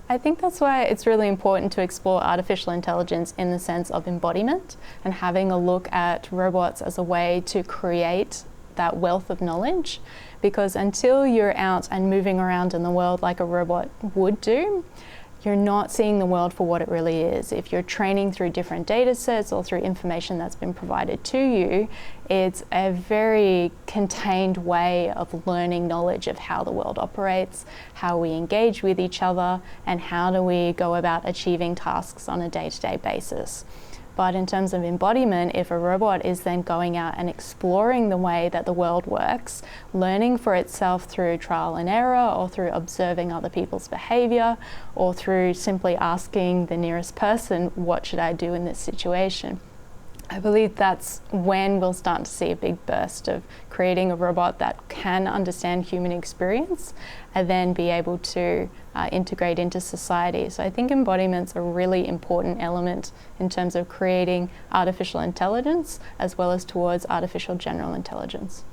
I think that's why it's really important to explore artificial intelligence in the sense of embodiment and having a look at robots as a way to create that wealth of knowledge, because until you're out and moving around in the world like a robot would do, you're not seeing the world for what it really is. If you're training through different data sets or through information that's been provided to you, it's a very contained way of learning knowledge of how the world operates, how we engage with each other, and how do we go about achieving tasks on a day-to-day basis. But in terms of embodiment, if a robot is then going out and exploring the way that the world works, learning for itself through trial and error, or through observing other people's behavior, or through simply asking the nearest person, what should I do in this situation? I believe that's when we'll start to see a big burst of creating a robot that can understand human experience and then be able to integrate into society. So I think embodiment's a really important element in terms of creating artificial intelligence as well as towards artificial general intelligence.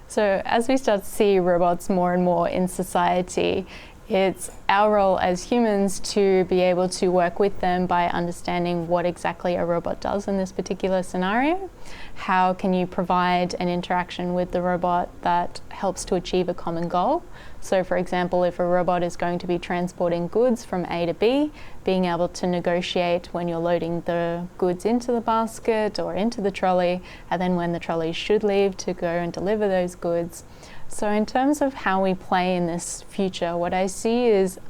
So as we start to see robots more and more in society, it's our role as humans to be able to work with them by understanding what exactly a robot does in this particular scenario. How can you provide an interaction with the robot that helps to achieve a common goal? So for example, if a robot is going to be transporting goods from A to B, being able to negotiate when you're loading the goods into the basket or into the trolley, and then when the trolley should leave to go and deliver those goods. So in terms of how we play in this future, what I see is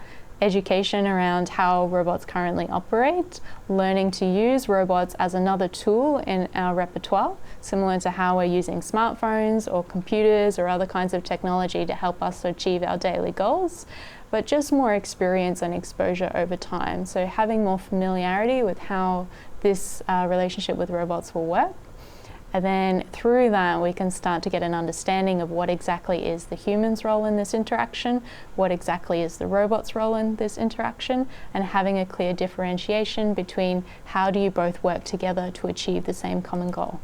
education around how robots currently operate, learning to use robots as another tool in our repertoire, similar to how we're using smartphones or computers or other kinds of technology to help us achieve our daily goals, but just more experience and exposure over time. So having more familiarity with how this relationship with robots will work. And then through that, we can start to get an understanding of what exactly is the human's role in this interaction, what exactly is the robot's role in this interaction, and having a clear differentiation between how do you both work together to achieve the same common goal.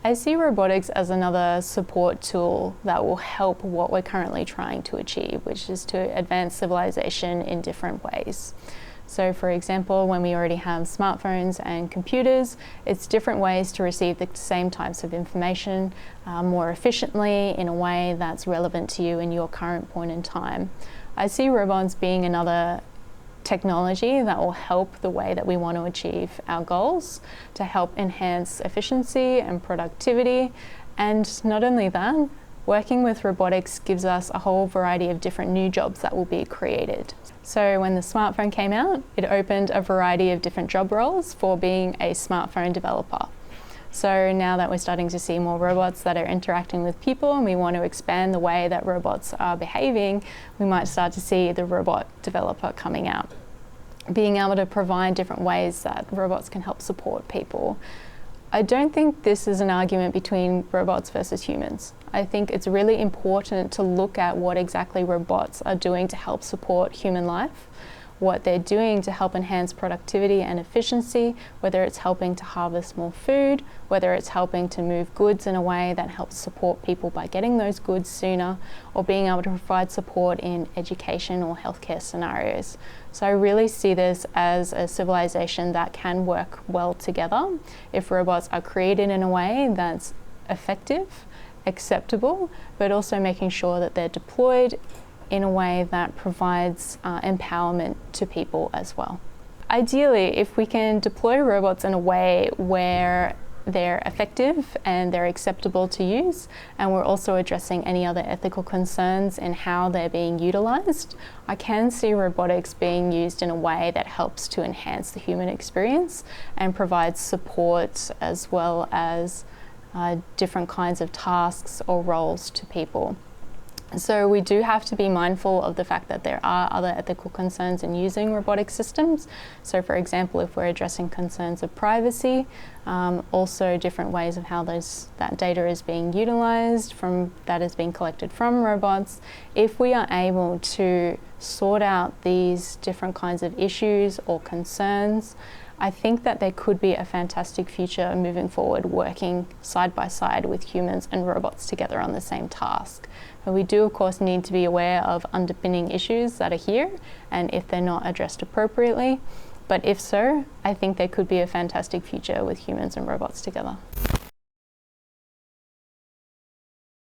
I see robotics as another support tool that will help what we're currently trying to achieve, which is to advance civilization in different ways. So for example, when we already have smartphones and computers, it's different ways to receive the same types of information more efficiently in a way that's relevant to you in your current point in time. I see robots being another technology that will help the way that we want to achieve our goals, to help enhance efficiency and productivity. And not only that, working with robotics gives us a whole variety of different new jobs that will be created. So when the smartphone came out, it opened a variety of different job roles for being a smartphone developer. So now that we're starting to see more robots that are interacting with people and we want to expand the way that robots are behaving, we might start to see the robot developer coming out, being able to provide different ways that robots can help support people. I don't think this is an argument between robots versus humans. I think it's really important to look at what exactly robots are doing to help support human life, what they're doing to help enhance productivity and efficiency, whether it's helping to harvest more food, whether it's helping to move goods in a way that helps support people by getting those goods sooner, or being able to provide support in education or healthcare scenarios. So I really see this as a civilization that can work well together if robots are created in a way that's effective, acceptable, but also making sure that they're deployed in a way that provides empowerment to people as well. Ideally, if we can deploy robots in a way where they're effective and they're acceptable to use, and we're also addressing any other ethical concerns in how they're being utilized, I can see robotics being used in a way that helps to enhance the human experience and provides support as well as different kinds of tasks or roles to people. So we do have to be mindful of the fact that there are other ethical concerns in using robotic systems. So for example, if we're addressing concerns of privacy, also different ways of how that data is being utilized, that is being collected from robots. If we are able to sort out these different kinds of issues or concerns, I think that there could be a fantastic future moving forward working side by side with humans and robots together on the same task. But we do of course need to be aware of underpinning issues that are here and if they're not addressed appropriately. But if so, I think there could be a fantastic future with humans and robots together.